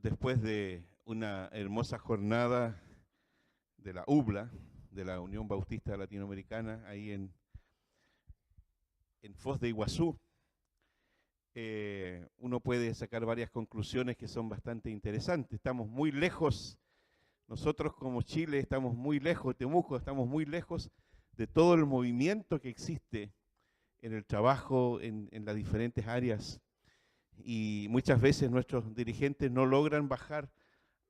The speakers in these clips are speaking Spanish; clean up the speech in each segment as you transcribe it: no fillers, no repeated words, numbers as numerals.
después de una hermosa jornada de la UBLA, de la Unión Bautista Latinoamericana, ahí en Foz de Iguazú, uno puede sacar varias conclusiones que son bastante interesantes. Estamos muy lejos, nosotros como Chile estamos muy lejos, Temuco estamos muy lejos de todo el movimiento que existe en el trabajo, en las diferentes áreas, y muchas veces nuestros dirigentes no logran bajar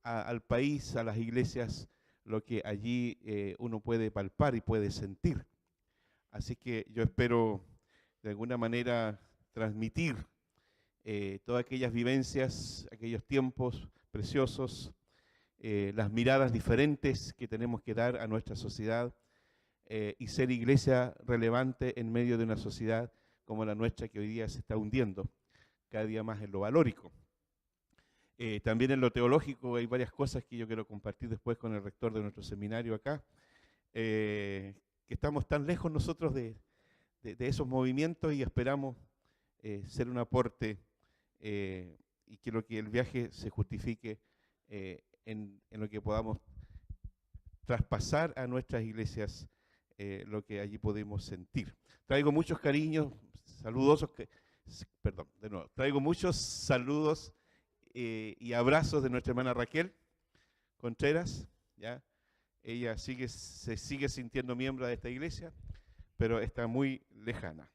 al país, a las iglesias, lo que allí uno puede palpar y puede sentir. Así que yo espero de alguna manera transmitir todas aquellas vivencias, aquellos tiempos preciosos, las miradas diferentes que tenemos que dar a nuestra sociedad y ser iglesia relevante en medio de una sociedad como la nuestra que hoy día se está hundiendo cada día más en lo valórico. También en lo teológico hay varias cosas que yo quiero compartir después con el rector de nuestro seminario acá, que estamos tan lejos nosotros de esos movimientos y esperamos ser un aporte y que el viaje se justifique en lo que podamos traspasar a nuestras iglesias lo que allí podemos sentir. Traigo muchos cariños, traigo muchos saludos y abrazos de nuestra hermana Raquel Contreras, ¿ya? Ella se sigue sintiendo miembro de esta iglesia, pero está muy lejana.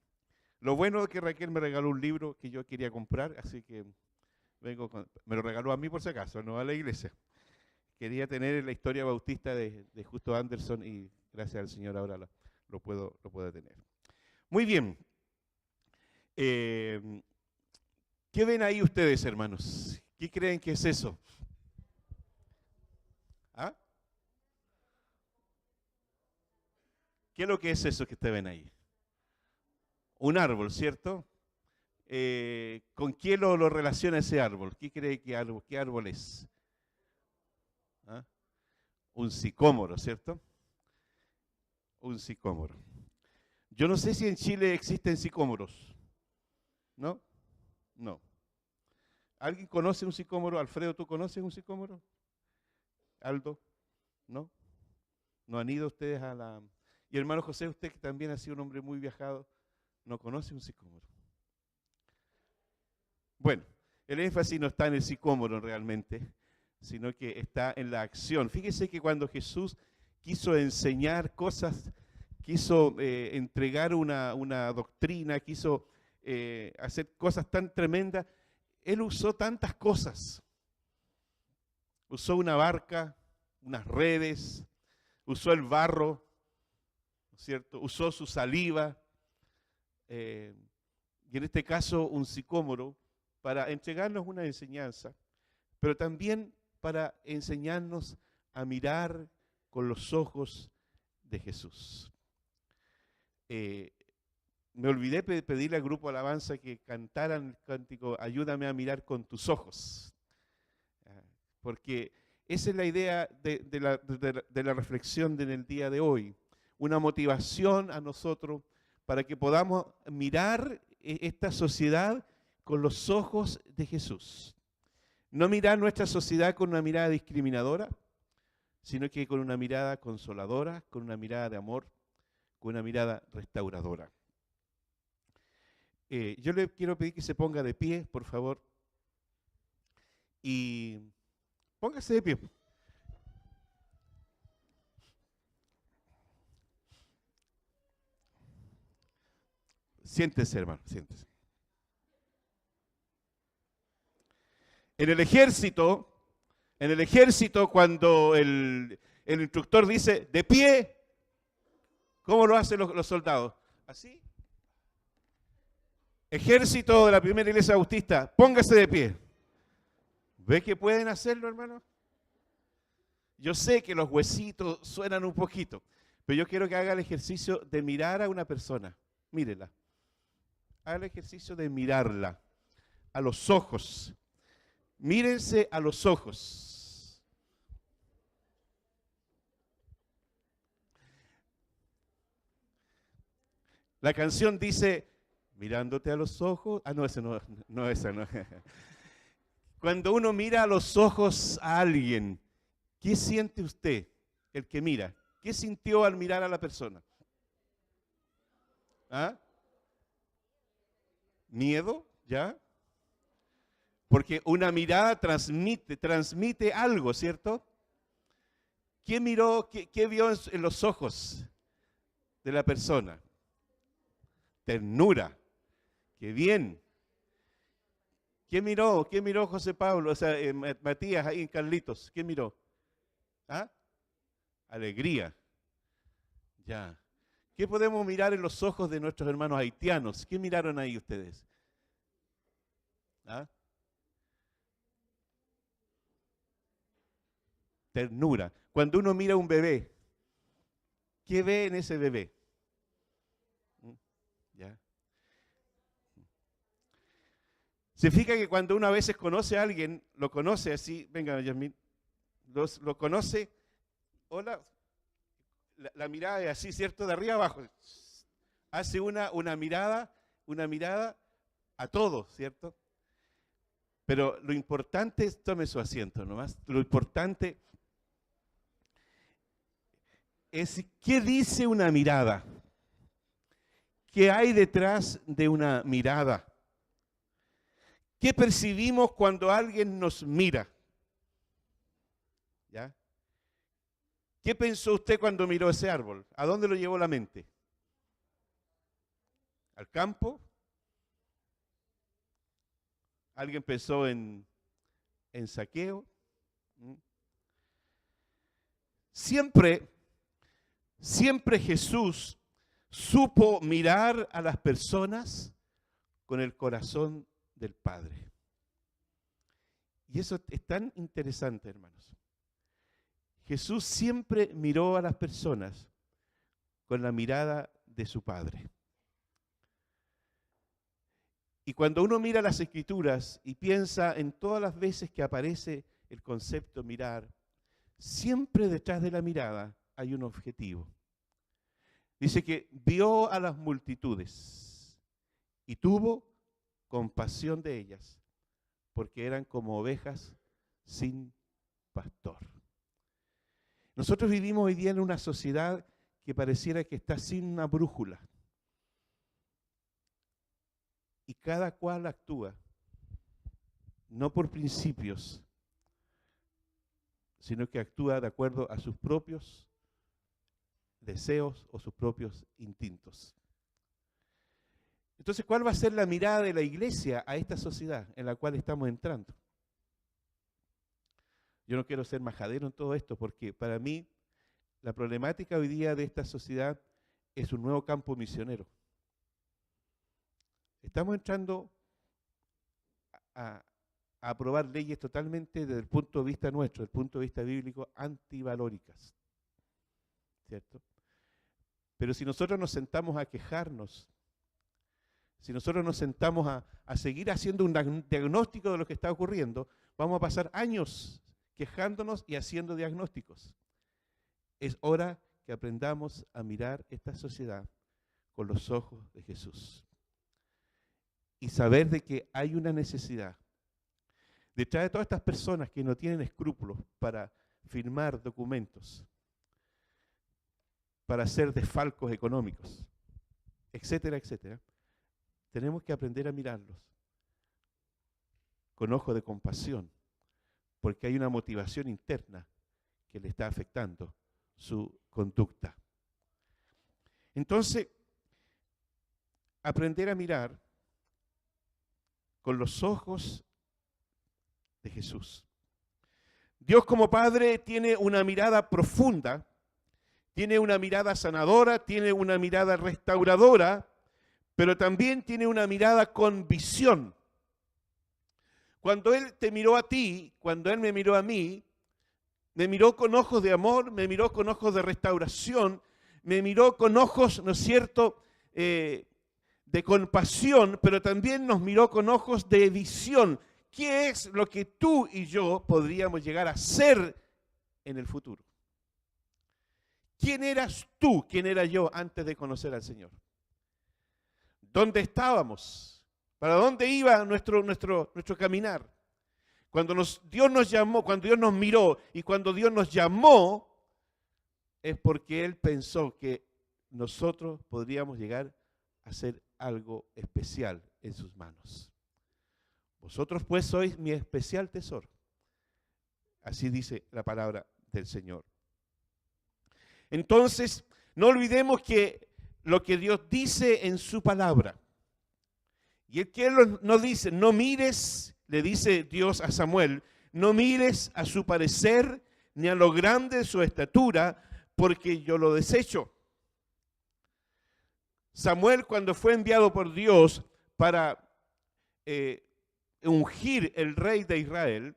Lo bueno es que Raquel me regaló un libro que yo quería comprar, así que me lo regaló a mí por si acaso, no a la iglesia. Quería tener la historia bautista de Justo Anderson y gracias al Señor ahora lo puedo tener. Muy bien. ¿Qué ven ahí ustedes, hermanos? ¿Qué creen que es eso? ¿Ah? ¿Qué es lo que es eso que ustedes ven ahí? Un árbol, ¿cierto? ¿Con qué lo relaciona ese árbol? ¿Qué cree que qué árbol es? ¿Ah? Un sicómoro, ¿cierto? Un sicómoro. Yo no sé si en Chile existen sicómoros. ¿No? No. ¿Alguien conoce un sicómoro? Alfredo, ¿tú conoces un sicómoro? Aldo, ¿no? ¿No han ido ustedes a la...? Y hermano José, usted que también ha sido un hombre muy viajado, ¿no conoce un sicómoro? Bueno, el énfasis no está en el sicómoro realmente, sino que está en la acción. Fíjese que cuando Jesús quiso enseñar cosas, quiso entregar una doctrina, quiso hacer cosas tan tremendas, Él usó tantas cosas. Usó una barca, unas redes, usó el barro, ¿no es cierto? Usó su saliva, y en este caso un sicómoro, para entregarnos una enseñanza, pero también para enseñarnos a mirar con los ojos de Jesús. Me olvidé pedirle al grupo Alabanza que cantaran el cántico Ayúdame a mirar con tus ojos, porque esa es la idea de la reflexión del día de hoy, una motivación a nosotros para que podamos mirar esta sociedad con los ojos de Jesús. No mirar nuestra sociedad con una mirada discriminadora, sino que con una mirada consoladora, con una mirada de amor, con una mirada restauradora. Yo le quiero pedir que se ponga de pie, por favor, y póngase de pie. Siéntese, hermano, siéntese. En el ejército, cuando el instructor dice, de pie, ¿cómo lo hacen los soldados? ¿Así? Ejército de la primera iglesia bautista, póngase de pie. ¿Ve que pueden hacerlo, hermano? Yo sé que los huesitos suenan un poquito, pero yo quiero que haga el ejercicio de mirar a una persona. Mírela. Haga el ejercicio de mirarla a los ojos. Mírense a los ojos. La canción dice, mirándote a los ojos. Ah, no, esa no. Cuando uno mira a los ojos a alguien, ¿qué siente usted, el que mira? ¿Qué sintió al mirar a la persona? ¿Ah? ¿Miedo? ¿Ya? Porque una mirada transmite algo, ¿cierto? ¿Qué miró, qué vio en los ojos de la persona? Ternura. ¡Qué bien! ¿Qué miró? ¿Qué miró José Pablo? O sea, Matías ahí en Carlitos. ¿Qué miró? ¿Ah? Alegría. Ya. ¿Qué podemos mirar en los ojos de nuestros hermanos haitianos? ¿Qué miraron ahí ustedes? ¿Ah? Ternura. Cuando uno mira a un bebé, ¿qué ve en ese bebé? ¿Ya? Se fija que cuando uno a veces conoce a alguien, lo conoce así, venga, Yasmín, lo conoce, hola, la mirada es así, ¿cierto? De arriba abajo. Hace una mirada a todos, ¿cierto? Pero lo importante es, tome su asiento nomás, lo importante es qué dice una mirada, qué hay detrás de una mirada, qué percibimos cuando alguien nos mira. ¿Ya? ¿Qué pensó usted cuando miró ese árbol? ¿A dónde lo llevó la mente? ¿Al campo? ¿Alguien pensó en saqueo? Siempre Jesús supo mirar a las personas con el corazón del Padre. Y eso es tan interesante, hermanos. Jesús siempre miró a las personas con la mirada de su Padre. Y cuando uno mira las Escrituras y piensa en todas las veces que aparece el concepto mirar, siempre detrás de la mirada hay un objetivo. Dice que vio a las multitudes y tuvo compasión de ellas, porque eran como ovejas sin pastor. Nosotros vivimos hoy día en una sociedad que pareciera que está sin una brújula. Y cada cual actúa, no por principios, sino que actúa de acuerdo a sus propios deseos o sus propios instintos. Entonces, ¿cuál va a ser la mirada de la iglesia a esta sociedad en la cual estamos entrando? Yo no quiero ser majadero en todo esto, porque para mí la problemática hoy día de esta sociedad es un nuevo campo misionero. Estamos entrando a aprobar leyes totalmente desde el punto de vista nuestro, desde el punto de vista bíblico, antivalóricas, ¿cierto? Pero si nosotros nos sentamos a quejarnos, si nosotros nos sentamos a seguir haciendo un diagnóstico de lo que está ocurriendo, vamos a pasar años quejándonos y haciendo diagnósticos. Es hora que aprendamos a mirar esta sociedad con los ojos de Jesús. Y saber de que hay una necesidad. Detrás de todas estas personas que no tienen escrúpulos para firmar documentos, para hacer desfalcos económicos, etcétera, etcétera, tenemos que aprender a mirarlos con ojo de compasión, porque hay una motivación interna que le está afectando su conducta. Entonces, aprender a mirar con los ojos de Jesús. Dios como Padre tiene una mirada profunda, tiene una mirada sanadora, tiene una mirada restauradora, pero también tiene una mirada con visión. Cuando Él te miró a ti, cuando Él me miró a mí, me miró con ojos de amor, me miró con ojos de restauración, me miró con ojos, ¿no es cierto?, de compasión, pero también nos miró con ojos de visión. ¿Qué es lo que tú y yo podríamos llegar a ser en el futuro? ¿Quién eras tú? ¿Quién era yo antes de conocer al Señor? ¿Dónde estábamos? ¿Para dónde iba nuestro caminar? Dios nos llamó, cuando Dios nos miró y cuando Dios nos llamó, es porque Él pensó que nosotros podríamos llegar a hacer algo especial en sus manos. Vosotros pues sois mi especial tesoro. Así dice la palabra del Señor. Entonces, no olvidemos que lo que Dios dice en su palabra. Y el que Él nos dice, no mires, le dice Dios a Samuel, no mires a su parecer ni a lo grande de su estatura, porque yo lo desecho. Samuel, cuando fue enviado por Dios para ungir el rey de Israel,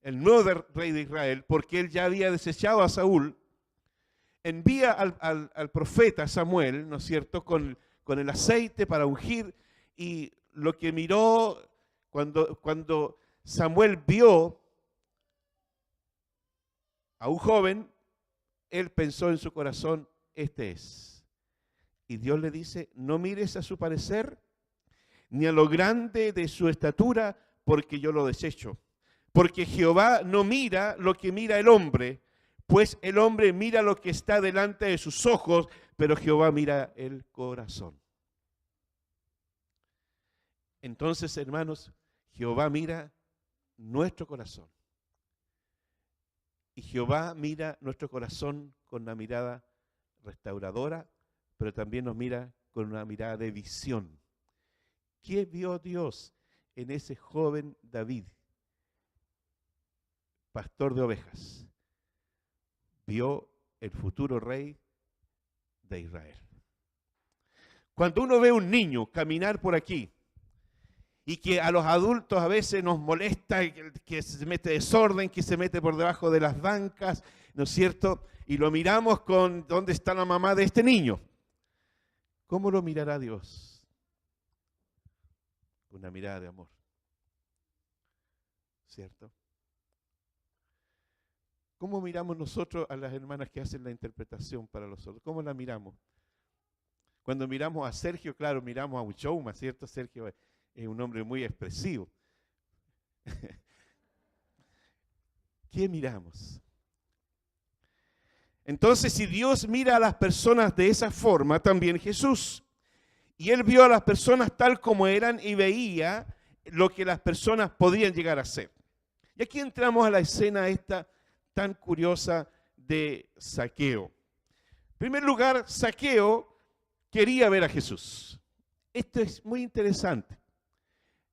el nuevo rey de Israel, porque él ya había desechado a Saúl, envía al profeta Samuel, ¿no es cierto?, con el aceite para ungir, y lo que miró cuando Samuel vio a un joven, él pensó en su corazón, este es. Y Dios le dice, no mires a su parecer, ni a lo grande de su estatura, porque yo lo desecho. Porque Jehová no mira lo que mira el hombre, pues el hombre mira lo que está delante de sus ojos, pero Jehová mira el corazón. Entonces, hermanos, Jehová mira nuestro corazón. Y Jehová mira nuestro corazón con una mirada restauradora, pero también nos mira con una mirada de visión. ¿Qué vio Dios en ese joven David, pastor de ovejas? Vio el futuro rey de Israel. Cuando uno ve a un niño caminar por aquí, y que a los adultos a veces nos molesta que se mete desorden, que se mete por debajo de las bancas, ¿no es cierto? Y lo miramos con ¿dónde está la mamá de este niño? ¿Cómo lo mirará Dios? Una mirada de amor, ¿cierto? ¿Cómo miramos nosotros a las hermanas que hacen la interpretación para nosotros? ¿Cómo la miramos? Cuando miramos a Sergio, claro, miramos a un showman, ¿cierto? Sergio es un hombre muy expresivo. ¿Qué miramos? Entonces, si Dios mira a las personas de esa forma, también Jesús. Y Él vio a las personas tal como eran y veía lo que las personas podían llegar a ser. Y aquí entramos a la escena esta tan curiosa de Zaqueo. En primer lugar, Zaqueo quería ver a Jesús. Esto es muy interesante.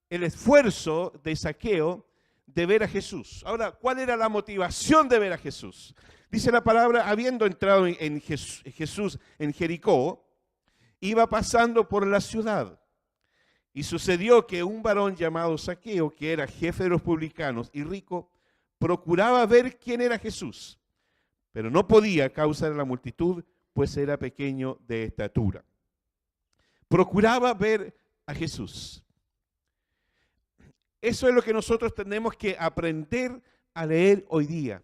El esfuerzo de Zaqueo de ver a Jesús. Ahora, ¿cuál era la motivación de ver a Jesús? Dice la palabra, habiendo entrado en Jesús en Jericó, iba pasando por la ciudad. Y sucedió que un varón llamado Zaqueo, que era jefe de los publicanos y rico, procuraba ver quién era Jesús, pero no podía a causa de la multitud, pues era pequeño de estatura. Procuraba ver a Jesús. Eso es lo que nosotros tenemos que aprender a leer hoy día.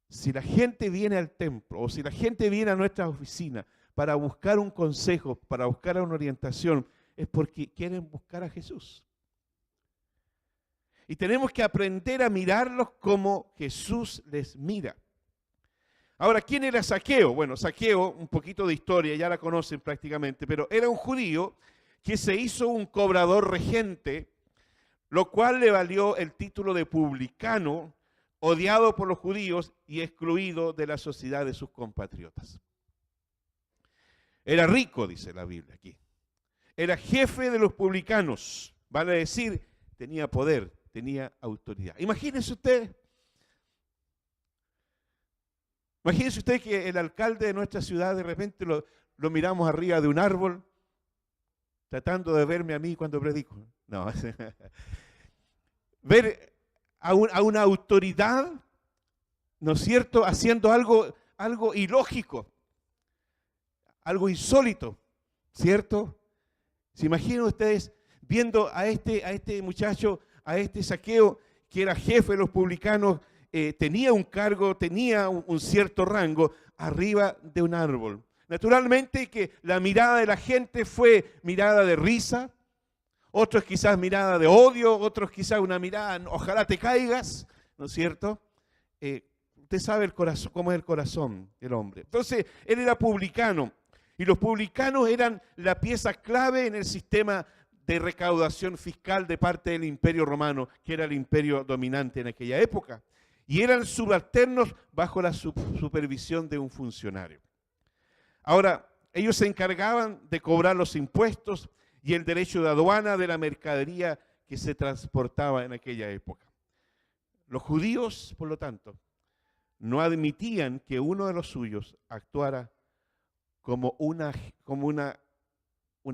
Si la gente viene al templo o si la gente viene a nuestra oficina para buscar un consejo, para buscar una orientación, es porque quieren buscar a Jesús. Y tenemos que aprender a mirarlos como Jesús les mira. Ahora, ¿quién era Zaqueo? Bueno, Zaqueo, un poquito de historia, ya la conocen prácticamente, pero era un judío que se hizo un cobrador regente, lo cual le valió el título de publicano, odiado por los judíos y excluido de la sociedad de sus compatriotas. Era rico, dice la Biblia aquí. Era jefe de los publicanos, vale decir, tenía poder, tenía autoridad. Imagínense usted que el alcalde de nuestra ciudad de repente lo miramos arriba de un árbol, tratando de verme a mí cuando predico. No, ver a una autoridad, ¿no es cierto?, haciendo algo ilógico, algo insólito, ¿cierto? ¿Se imaginan ustedes viendo a este muchacho, a este Zaqueo, que era jefe de los publicanos, tenía un cargo, tenía un cierto rango, arriba de un árbol? Naturalmente que la mirada de la gente fue mirada de risa, Otros quizás mirada de odio, otros quizás una mirada, ojalá te caigas, ¿no es cierto? Usted sabe el corazón, cómo es el corazón del hombre. Entonces, él era publicano, y los publicanos eran la pieza clave en el sistema de recaudación fiscal de parte del Imperio Romano, que era el imperio dominante en aquella época. Y eran subalternos bajo la supervisión de un funcionario. Ahora, ellos se encargaban de cobrar los impuestos y el derecho de aduana de la mercadería que se transportaba en aquella época. Los judíos, por lo tanto, no admitían que uno de los suyos actuara como un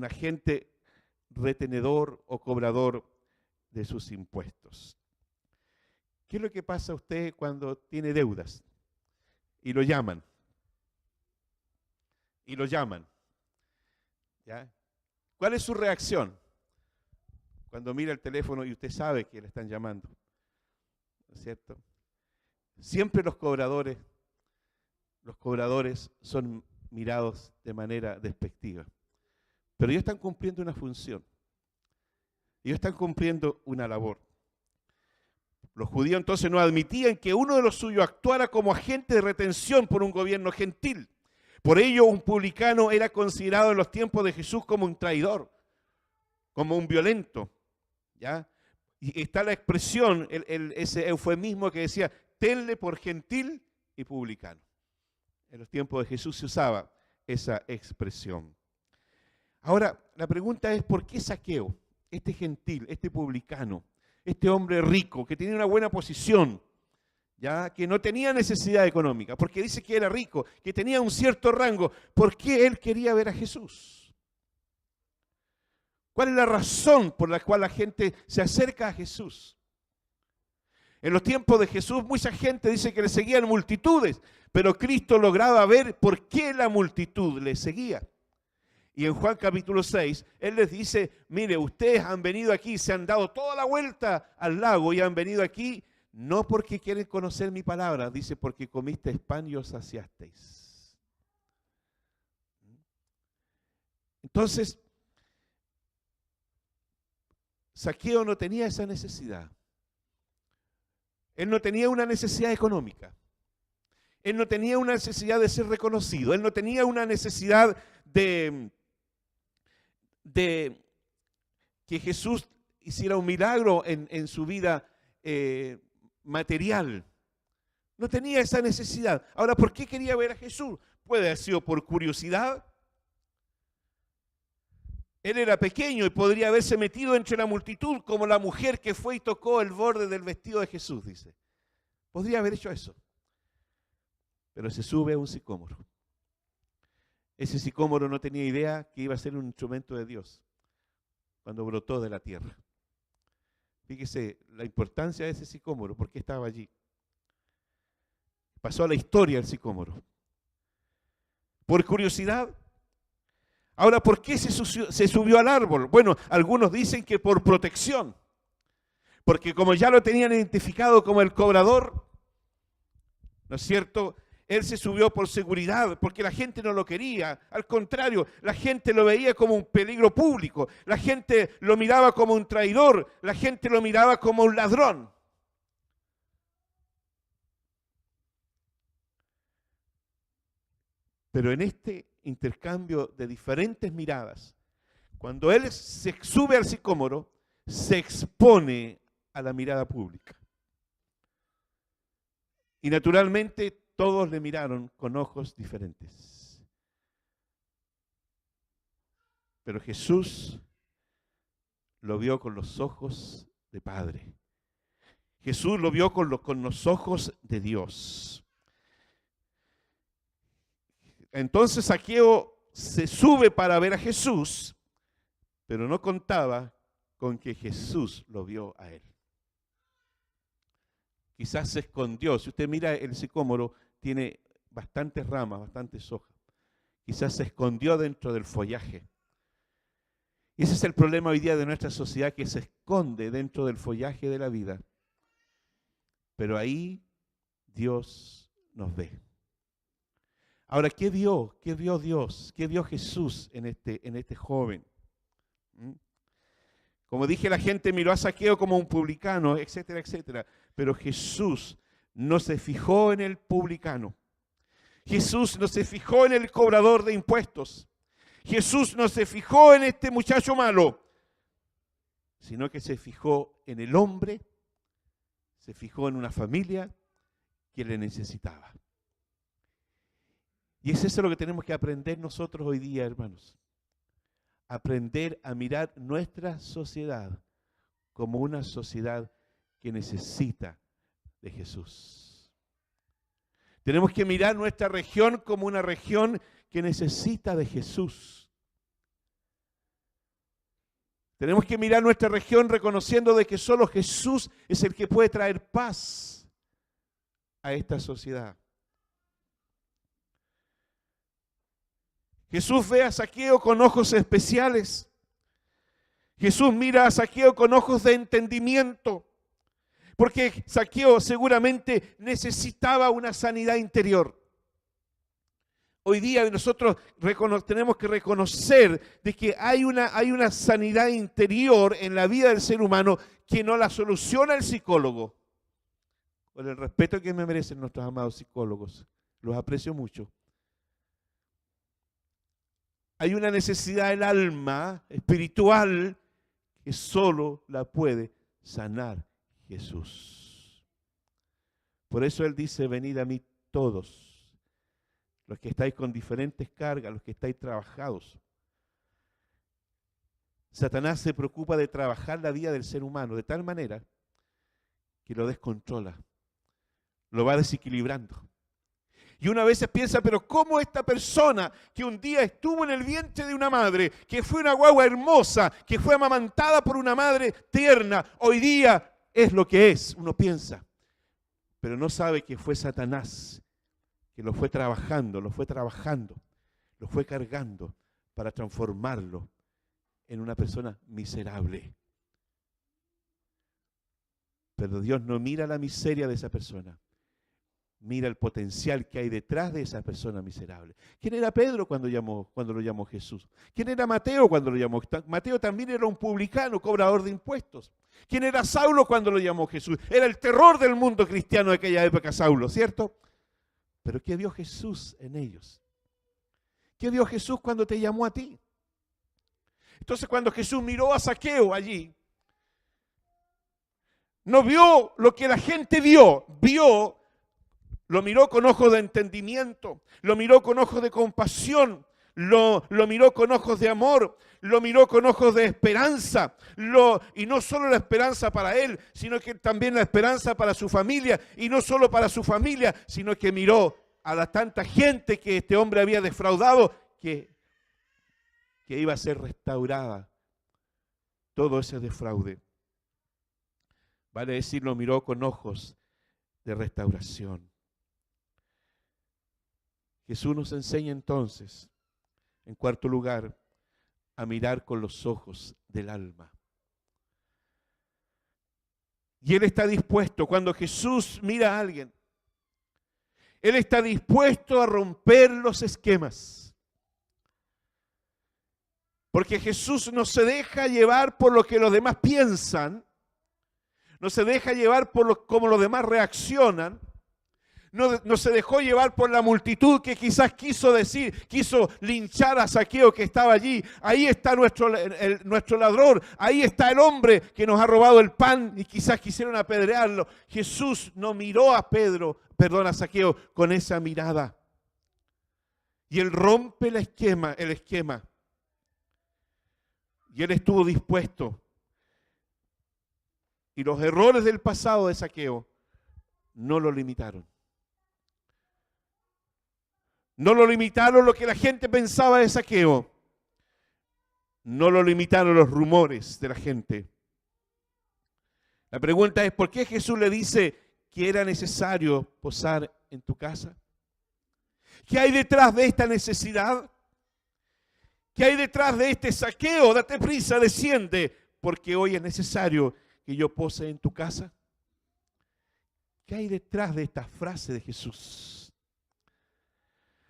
agente retenedor o cobrador de sus impuestos. ¿Qué es lo que pasa a usted cuando tiene deudas y lo llaman? ¿Ya? ¿Cuál es su reacción cuando mira el teléfono y usted sabe que le están llamando? ¿No es cierto? Siempre los cobradores son mirados de manera despectiva. Pero ellos están cumpliendo una función. Ellos están cumpliendo una labor. Los judíos entonces no admitían que uno de los suyos actuara como agente de retención por un gobierno gentil. Por ello, un publicano era considerado en los tiempos de Jesús como un traidor, como un violento, ¿ya? Y está la expresión, ese eufemismo que decía, tenle por gentil y publicano. En los tiempos de Jesús se usaba esa expresión. Ahora, la pregunta es, ¿por qué Zaqueo, este gentil, este publicano, este hombre rico, que tenía una buena posición, ya que no tenía necesidad económica, porque dice que era rico, que tenía un cierto rango, ¿por qué él quería ver a Jesús? ¿Cuál es la razón por la cual la gente se acerca a Jesús? En los tiempos de Jesús, mucha gente dice que le seguían multitudes, pero Cristo lograba ver por qué la multitud le seguía. Y en Juan capítulo 6, Él les dice, mire, ustedes han venido aquí, se han dado toda la vuelta al lago y han venido aquí, no porque quieren conocer mi palabra, dice, porque comisteis pan y os saciasteis. Entonces, Zaqueo no tenía esa necesidad. Él no tenía una necesidad económica. Él no tenía una necesidad de ser reconocido. Él no tenía una necesidad de que Jesús hiciera un milagro en su vida material. No tenía esa necesidad. Ahora, ¿por qué quería ver a Jesús? Puede haber sido por curiosidad. Él era pequeño y podría haberse metido entre la multitud como la mujer que fue y tocó el borde del vestido de Jesús, dice. Podría haber hecho eso. Pero se sube a un sicómoro. Ese sicómoro no tenía idea que iba a ser un instrumento de Dios cuando brotó de la tierra. Fíjese la importancia de ese sicómoro, ¿por qué estaba allí? Pasó a la historia el sicómoro. Por curiosidad. Ahora, ¿por qué se subió al árbol? Bueno, algunos dicen que por protección. Porque como ya lo tenían identificado como el cobrador, ¿no es cierto? Él se subió por seguridad, porque la gente no lo quería. Al contrario, la gente lo veía como un peligro público. La gente lo miraba como un traidor. La gente lo miraba como un ladrón. Pero en este intercambio de diferentes miradas, cuando él se sube al sicómoro, se expone a la mirada pública. Y naturalmente todos le miraron con ojos diferentes. Pero Jesús lo vio con los ojos de Padre. Jesús lo vio con los ojos de Dios. Entonces Zaqueo se sube para ver a Jesús, pero no contaba con que Jesús lo vio a él. Quizás se escondió. Si usted mira el sicómoro, tiene bastantes ramas, bastantes hojas. Quizás se escondió dentro del follaje. Y ese es el problema hoy día de nuestra sociedad, que se esconde dentro del follaje de la vida. Pero ahí Dios nos ve. Ahora, ¿qué vio? ¿Qué vio Dios? ¿Qué vio Jesús en este joven? Como dije, la gente miró a Zaqueo como un publicano, etcétera, etcétera. Pero Jesús no se fijó en el publicano. Jesús no se fijó en el cobrador de impuestos. Jesús no se fijó en este muchacho malo, sino que se fijó en el hombre, se fijó en una familia que le necesitaba. Y es eso lo que tenemos que aprender nosotros hoy día, hermanos. Aprender a mirar nuestra sociedad como una sociedad que necesita de Jesús. Tenemos que mirar nuestra región como una región que necesita de Jesús. Tenemos que mirar nuestra región reconociendo de que solo Jesús es el que puede traer paz a esta sociedad. Jesús ve a Zaqueo con ojos especiales. Jesús mira a Zaqueo con ojos de entendimiento, porque Zaqueo seguramente necesitaba una sanidad interior. Hoy día nosotros tenemos que reconocer de que hay una sanidad interior en la vida del ser humano que no la soluciona el psicólogo. Con el respeto que me merecen nuestros amados psicólogos, los aprecio mucho. Hay una necesidad del alma espiritual que solo la puede sanar Jesús. Por eso Él dice, venid a mí todos, los que estáis con diferentes cargas, los que estáis trabajados. Satanás se preocupa de trabajar la vida del ser humano de tal manera que lo descontrola, lo va desequilibrando. Y una vez piensa, pero ¿cómo esta persona que un día estuvo en el vientre de una madre, que fue una guagua hermosa, que fue amamantada por una madre tierna, hoy día es lo que es? Uno piensa, pero no sabe que fue Satanás, que lo fue trabajando, lo fue cargando para transformarlo en una persona miserable. Pero Dios no mira la miseria de esa persona. Mira el potencial que hay detrás de esa persona miserable. ¿Quién era Pedro cuando lo llamó Jesús? ¿Quién era Mateo cuando lo llamó? Mateo también era un publicano, cobrador de impuestos. ¿Quién era Saulo cuando lo llamó Jesús? Era el terror del mundo cristiano de aquella época, Saulo, ¿cierto? Pero ¿qué vio Jesús en ellos? ¿Qué vio Jesús cuando te llamó a ti? Entonces, cuando Jesús miró a Zaqueo allí, no vio lo que la gente vio, lo miró con ojos de entendimiento, lo miró con ojos de compasión, lo miró con ojos de amor, lo miró con ojos de esperanza, y no solo la esperanza para él, sino que también la esperanza para su familia, y no solo para su familia, sino que miró a la tanta gente que este hombre había defraudado, que iba a ser restaurada todo ese defraude. Vale decir, lo miró con ojos de restauración. Jesús nos enseña entonces, en cuarto lugar, a mirar con los ojos del alma. Y Él está dispuesto, cuando Jesús mira a alguien, Él está dispuesto a romper los esquemas. Porque Jesús no se deja llevar por lo que los demás piensan, no se deja llevar por cómo los demás reaccionan, no se dejó llevar por la multitud que quizás quiso linchar a Zaqueo que estaba allí. Ahí está nuestro ladrón, ahí está el hombre que nos ha robado el pan y quizás quisieron apedrearlo. Jesús no miró a Zaqueo con esa mirada. Y Él rompe el esquema. Y Él estuvo dispuesto. Y los errores del pasado de Zaqueo no lo limitaron. No lo limitaron lo que la gente pensaba de Zaqueo. No lo limitaron los rumores de la gente. La pregunta es, ¿por qué Jesús le dice que era necesario posar en tu casa? ¿Qué hay detrás de esta necesidad? ¿Qué hay detrás de este Zaqueo? Date prisa, desciende, porque hoy es necesario que yo pose en tu casa. ¿Qué hay detrás de esta frase de Jesús?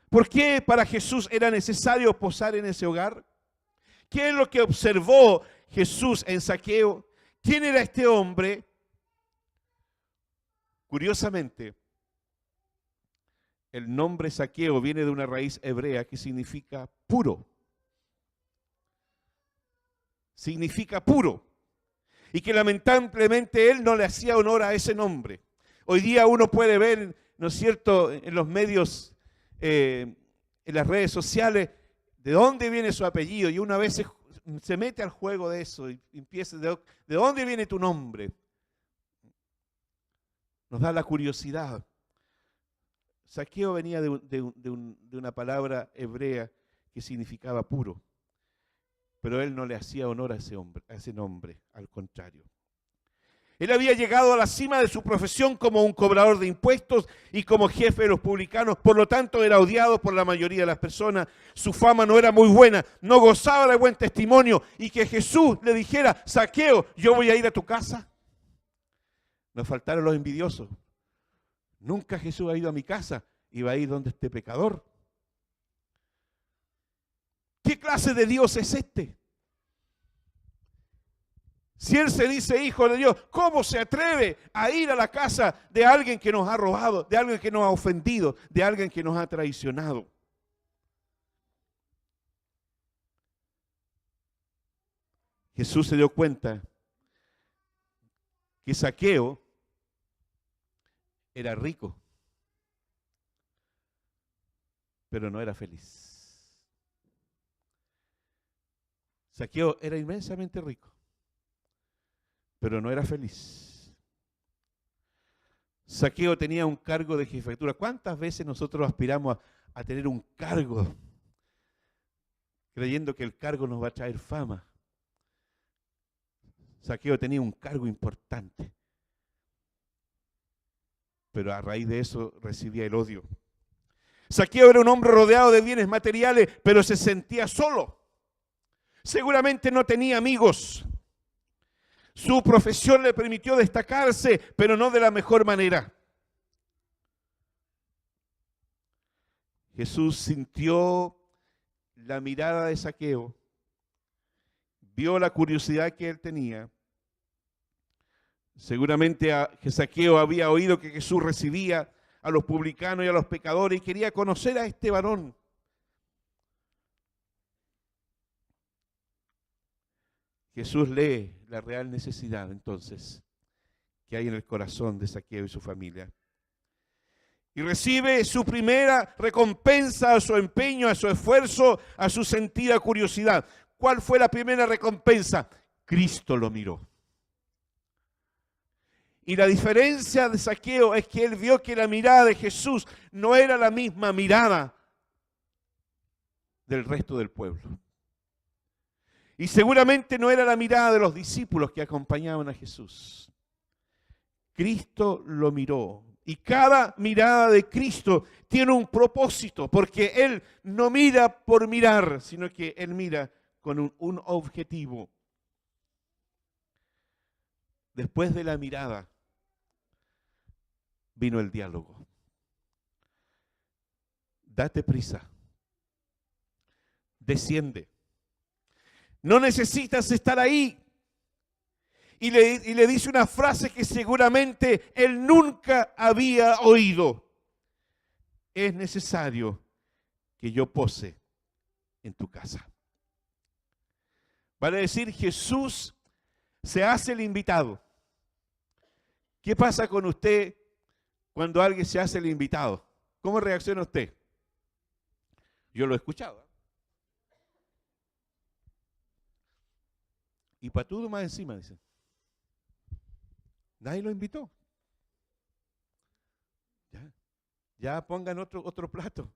¿Por qué para Jesús era necesario posar en ese hogar? ¿Qué es lo que observó Jesús en Zaqueo quién era este hombre, curiosamente, el nombre Zaqueo viene de una raíz hebrea que significa puro. Significa puro. Y que lamentablemente él no le hacía honor a ese nombre. Hoy día uno puede ver, ¿no es cierto?, en los medios, en las redes sociales, de dónde viene su apellido. Y una vez se mete al juego de eso y empieza, ¿de dónde viene tu nombre? Nos da la curiosidad. Zaqueo venía de una palabra hebrea que significaba puro. Pero él no le hacía honor a ese nombre, al contrario. Él había llegado a la cima de su profesión como un cobrador de impuestos y como jefe de los publicanos, por lo tanto era odiado por la mayoría de las personas. Su fama no era muy buena, no gozaba de buen testimonio, y que Jesús le dijera: Zaqueo, yo voy a ir a tu casa. Nos faltaron los envidiosos. Nunca Jesús ha ido a mi casa y va a ir donde este pecador. ¿Qué clase de Dios es este? Si Él se dice hijo de Dios, ¿cómo se atreve a ir a la casa de alguien que nos ha robado, de alguien que nos ha ofendido, de alguien que nos ha traicionado? Jesús se dio cuenta que Zaqueo era rico, pero no era feliz. Zaqueo era inmensamente rico, pero no era feliz. Zaqueo tenía un cargo de jefatura. ¿Cuántas veces nosotros aspiramos a tener un cargo creyendo que el cargo nos va a traer fama? Zaqueo tenía un cargo importante, pero a raíz de eso recibía el odio. Zaqueo era un hombre rodeado de bienes materiales, pero se sentía solo. Seguramente no tenía amigos. Su profesión le permitió destacarse, pero no de la mejor manera. Jesús sintió la mirada de Zaqueo, vio la curiosidad que él tenía. Seguramente Zaqueo había oído que Jesús recibía a los publicanos y a los pecadores y quería conocer a este varón. Jesús lee la real necesidad, entonces, que hay en el corazón de Zaqueo y su familia. Y recibe su primera recompensa a su empeño, a su esfuerzo, a su sentida curiosidad. ¿Cuál fue la primera recompensa? Cristo lo miró. Y la diferencia de Zaqueo es que él vio que la mirada de Jesús no era la misma mirada del resto del pueblo. Y seguramente no era la mirada de los discípulos que acompañaban a Jesús. Cristo lo miró. Y cada mirada de Cristo tiene un propósito, porque Él no mira por mirar, sino que Él mira con un objetivo. Después de la mirada vino el diálogo. Date prisa. Desciende. No necesitas estar ahí. Y le dice una frase que seguramente él nunca había oído. Es necesario que yo pose en tu casa. Vale decir, Jesús se hace el invitado. ¿Qué pasa con usted cuando alguien se hace el invitado? ¿Cómo reacciona usted? Yo lo he escuchado. Y patudo más encima, dicen. Nadie lo invitó. Ya pongan otro plato.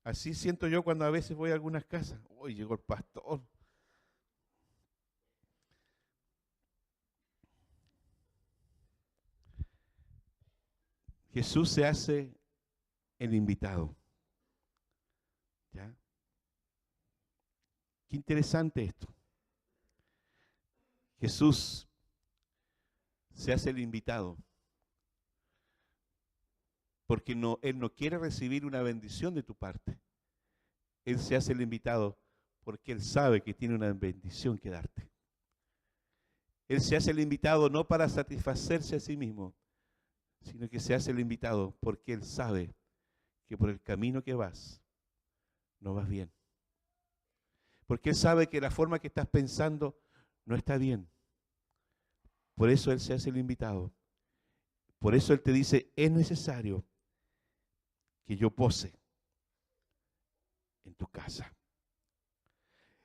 Así siento yo cuando a veces voy a algunas casas. Hoy llegó el pastor. Jesús se hace el invitado. ¿Ya? Qué interesante esto. Jesús se hace el invitado. Porque Él no quiere recibir una bendición de tu parte. Él se hace el invitado porque Él sabe que tiene una bendición que darte. Él se hace el invitado no para satisfacerse a sí mismo, sino que se hace el invitado porque Él sabe que por el camino que vas, no vas bien. Porque Él sabe que la forma que estás pensando no está bien. Por eso Él se hace el invitado. Por eso Él te dice, es necesario que yo pose en tu casa.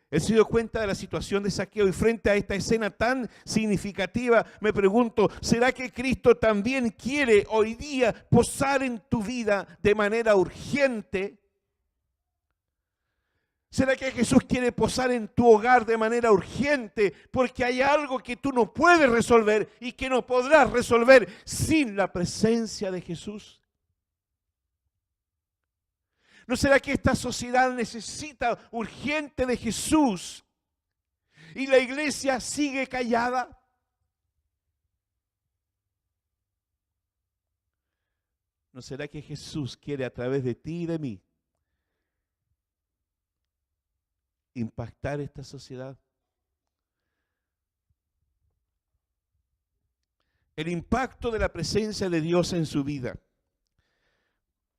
Él se dio cuenta de la situación de Zaqueo y frente a esta escena tan significativa, me pregunto, ¿será que Cristo también quiere hoy día posar en tu vida de manera urgente? ¿Será que Jesús quiere posar en tu hogar de manera urgente porque hay algo que tú no puedes resolver y que no podrás resolver sin la presencia de Jesús? ¿No será que esta sociedad necesita urgente de Jesús y la iglesia sigue callada? ¿No será que Jesús quiere a través de ti y de mí impactar esta sociedad? El impacto de la presencia de Dios en su vida.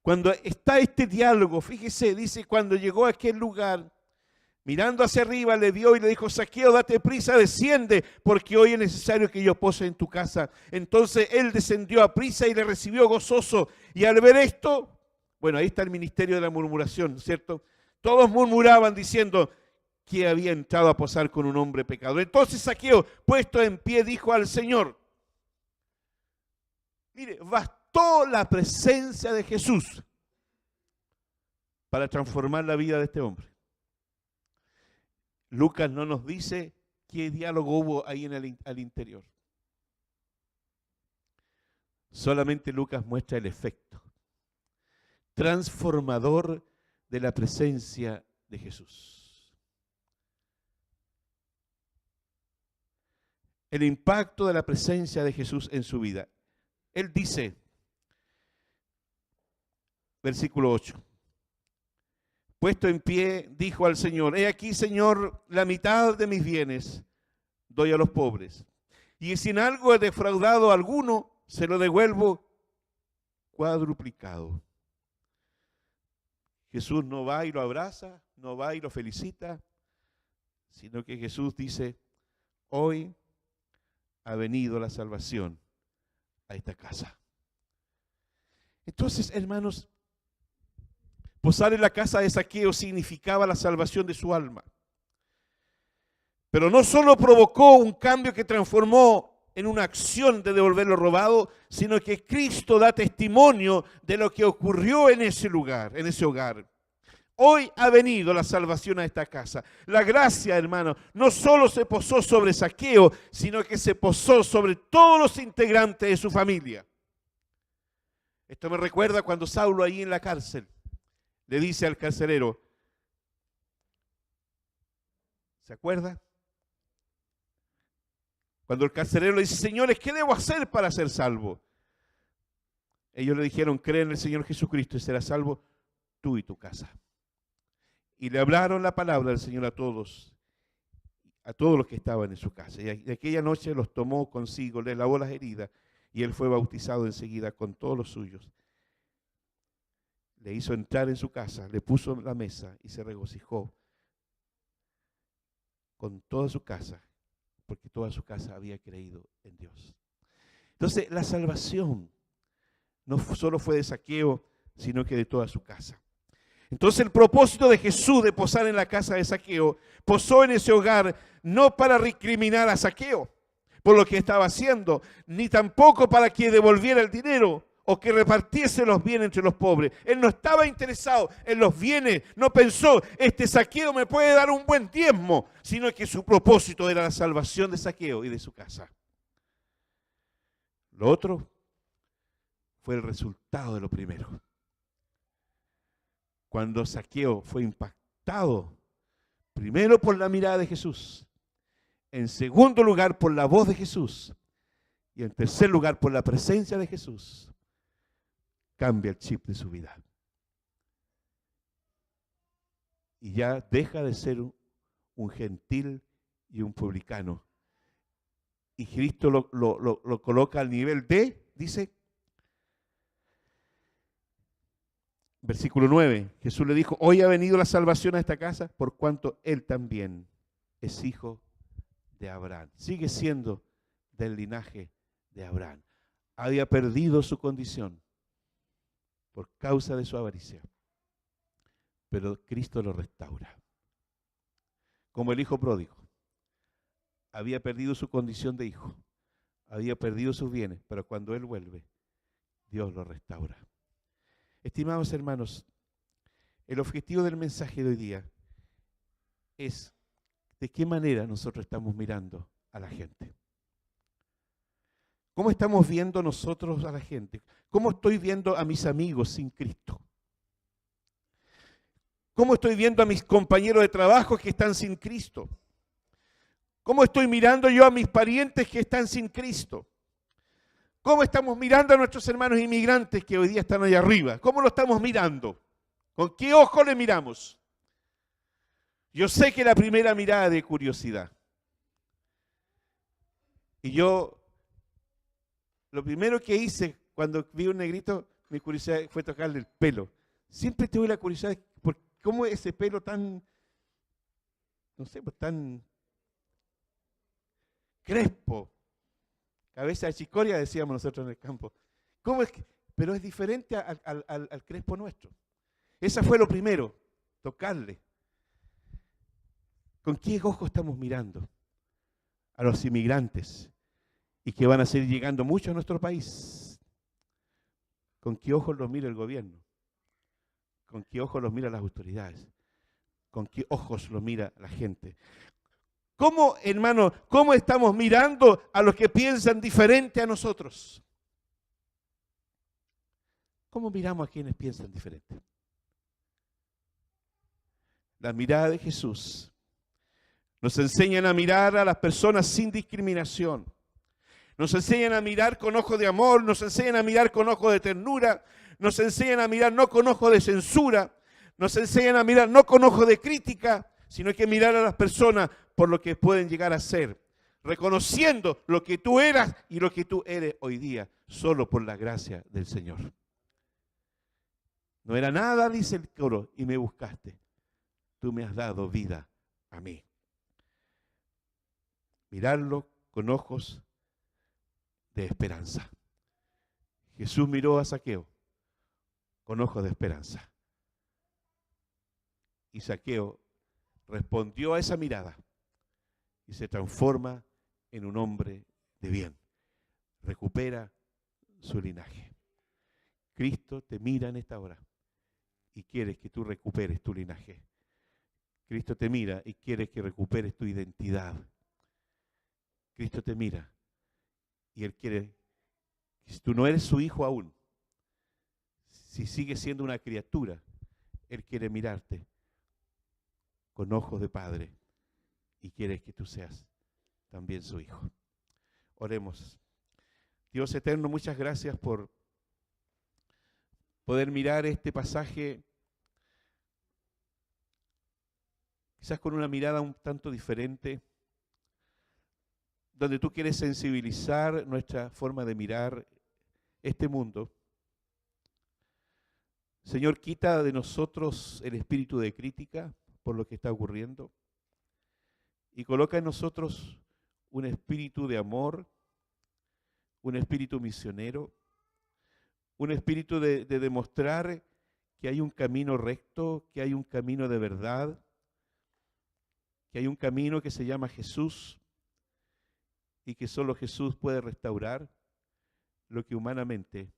Cuando está este diálogo, fíjese, dice, cuando llegó a aquel lugar, mirando hacia arriba, le vio y le dijo, Zaqueo, date prisa, desciende, porque hoy es necesario que yo pose en tu casa. Entonces él descendió a prisa y le recibió gozoso. Y al ver esto, bueno, ahí está el ministerio de la murmuración, ¿cierto? Todos murmuraban diciendo que había entrado a posar con un hombre pecador. Entonces Zaqueo, puesto en pie, dijo al Señor, mire, bastó la presencia de Jesús para transformar la vida de este hombre. Lucas no nos dice qué diálogo hubo ahí al interior. Solamente Lucas muestra el efecto transformador de la presencia de Jesús. El impacto de la presencia de Jesús en su vida. Él dice, versículo 8, puesto en pie, dijo al Señor, he aquí, Señor, la mitad de mis bienes doy a los pobres. Y si en algo he defraudado a alguno, se lo devuelvo cuadruplicado. Jesús no va y lo abraza, no va y lo felicita, sino que Jesús dice, hoy ha venido la salvación a esta casa. Entonces, hermanos, posar en la casa de Zaqueo significaba la salvación de su alma. Pero no solo provocó un cambio que transformó en una acción de devolver lo robado, sino que Cristo da testimonio de lo que ocurrió en ese lugar, en ese hogar. Hoy ha venido la salvación a esta casa. La gracia, hermano, no solo se posó sobre Zaqueo, sino que se posó sobre todos los integrantes de su familia. Esto me recuerda cuando Saulo ahí en la cárcel le dice al carcelero, ¿se acuerda? Cuando el carcelero le dice, señores, ¿qué debo hacer para ser salvo? Ellos le dijeron, cree en el Señor Jesucristo y serás salvo tú y tu casa. Y le hablaron la palabra del Señor a todos los que estaban en su casa. Y aquella noche los tomó consigo, les lavó las heridas y él fue bautizado enseguida con todos los suyos. Le hizo entrar en su casa, le puso la mesa y se regocijó con toda su casa, porque toda su casa había creído en Dios. Entonces, la salvación no solo fue de Zaqueo, sino que de toda su casa. Entonces, el propósito de Jesús de posar en la casa de Zaqueo, posó en ese hogar no para recriminar a Zaqueo por lo que estaba haciendo, ni tampoco para que devolviera el dinero o que repartiese los bienes entre los pobres. Él no estaba interesado en los bienes, no pensó, este Zaqueo me puede dar un buen diezmo, sino que su propósito era la salvación de Zaqueo y de su casa. Lo otro fue el resultado de lo primero. Cuando Zaqueo fue impactado, primero por la mirada de Jesús, en segundo lugar por la voz de Jesús y en tercer lugar por la presencia de Jesús, cambia el chip de su vida. Y ya deja de ser un gentil y un publicano. Y Cristo lo coloca al nivel de, dice, versículo 9, Jesús le dijo, hoy ha venido la salvación a esta casa, por cuanto él también es hijo de Abraham. Sigue siendo del linaje de Abraham. Había perdido su condición por causa de su avaricia, pero Cristo lo restaura. Como el hijo pródigo. Había perdido su condición de hijo, había perdido sus bienes, pero cuando él vuelve, Dios lo restaura. Estimados hermanos, el objetivo del mensaje de hoy día es de qué manera nosotros estamos mirando a la gente. ¿Cómo estamos viendo nosotros a la gente? ¿Cómo estoy viendo a mis amigos sin Cristo? ¿Cómo estoy viendo a mis compañeros de trabajo que están sin Cristo? ¿Cómo estoy mirando yo a mis parientes que están sin Cristo? ¿Cómo estamos mirando a nuestros hermanos inmigrantes que hoy día están allá arriba? ¿Cómo lo estamos mirando? ¿Con qué ojo le miramos? Yo sé que la primera mirada es de curiosidad. Y yo, lo primero que hice cuando vi un negrito, mi curiosidad fue tocarle el pelo. Siempre tuve la curiosidad por cómo ese pelo tan, no sé, pues tan crespo, cabeza de chicoria, decíamos nosotros en el campo. ¿Cómo es que? Pero es diferente al crespo nuestro. Esa fue lo primero, tocarle. ¿Con qué ojo estamos mirando a los inmigrantes y que van a seguir llegando muchos a nuestro país? ¿Con qué ojos los mira el gobierno? ¿Con qué ojos los mira las autoridades? ¿Con qué ojos los mira la gente? ¿Cómo, hermano, cómo estamos mirando a los que piensan diferente a nosotros? ¿Cómo miramos a quienes piensan diferente? La mirada de Jesús nos enseñan a mirar a las personas sin discriminación. Nos enseñan a mirar con ojos de amor, nos enseñan a mirar con ojos de ternura, nos enseñan a mirar no con ojos de censura, nos enseñan a mirar no con ojos de crítica, sino que mirar a las personas por lo que pueden llegar a ser, reconociendo lo que tú eras y lo que tú eres hoy día, solo por la gracia del Señor. No era nada, dice el coro, y me buscaste. Tú me has dado vida a mí. Mirarlo con ojos de esperanza. Jesús miró a Zaqueo con ojos de esperanza. Y Zaqueo respondió a esa mirada y se transforma en un hombre de bien. Recupera su linaje. Cristo te mira en esta hora y quiere que tú recuperes tu linaje. Cristo te mira y quiere que recuperes tu identidad. Cristo te mira y Él quiere, si tú no eres su hijo aún, si sigues siendo una criatura, Él quiere mirarte con ojos de padre y quiere que tú seas también su hijo. Oremos. Dios eterno, muchas gracias por poder mirar este pasaje quizás con una mirada un tanto diferente, donde tú quieres sensibilizar nuestra forma de mirar este mundo. Señor, quita de nosotros el espíritu de crítica por lo que está ocurriendo y coloca en nosotros un espíritu de amor, un espíritu misionero, un espíritu de demostrar que hay un camino recto, que hay un camino de verdad, que hay un camino que se llama Jesús y que solo Jesús puede restaurar lo que humanamente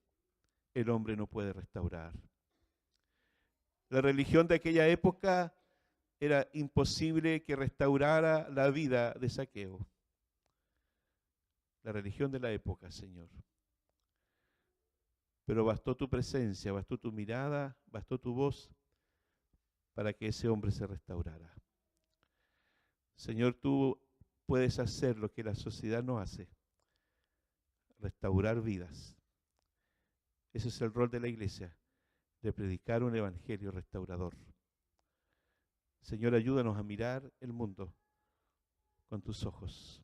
el hombre no puede restaurar. La religión de aquella época era imposible que restaurara la vida de Zaqueo. La religión de la época, Señor. Pero bastó tu presencia, bastó tu mirada, bastó tu voz para que ese hombre se restaurara. Señor, tú puedes hacer lo que la sociedad no hace, restaurar vidas. Ese es el rol de la iglesia, de predicar un evangelio restaurador. Señor, ayúdanos a mirar el mundo con tus ojos.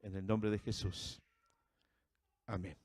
En el nombre de Jesús. Amén.